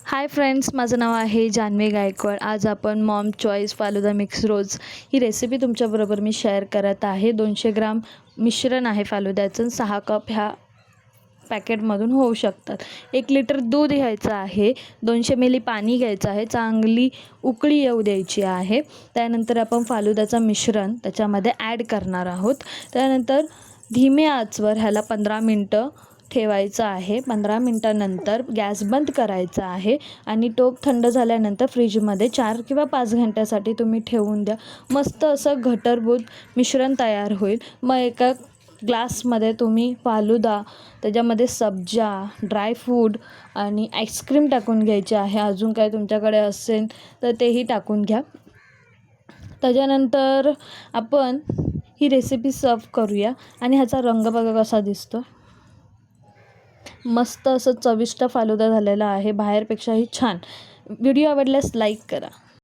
Hi friends, माझं नाव आहे जान्हवी गायकवाड. आज आपण मॉम चॉईस फालुदा मिक्स रोज ही रेसिपी तुमच्याबरोबर मी शेअर करत आहे. 200 ग्राम मिश्रण आहे फालुद्याचं. 6 कप ह्या पॅकेटमधून होऊ शकतात. 1 लिटर दूध घ्यायचं आहे. 200 मिली पाणी घ्यायचं आहे. चांगली उकळी येऊ द्यायची आहे. त्यानंतर आपण फालुद्याचं मिश्रण त्याच्यामध्ये ॲड करणार आहोत. त्यानंतर धीम्या आचवर ह्याला 15 मिनटं ठेवायचं आहे. 15 मिनटानंतर गॅस बंद करायचा आहे आणि टोप थंड झाल्यानंतर फ्रीजमध्ये 4 किंवा 5 घंट्यासाठी तुम्ही ठेवून द्या. मस्त असं घटरभूत मिश्रण तयार होईल. मग एका ग्लासमध्ये तुम्ही फालुदा, त्याच्यामध्ये सब्जा, ड्रायफ्रूट आणि आईस्क्रीम टाकून घ्यायचे आहे. अजून काय तुमच्याकडे असेल तर तेही टाकून घ्या. त्याच्यानंतर आपण ही रेसिपी सर्व करूया आणि ह्याचा रंग बघा कसा दिसतो. मस्त असं चविष्ट फालुदा झालेला आहे, बाहेरपेक्षाही छान. व्हिडिओ आवडल्यास लाईक करा.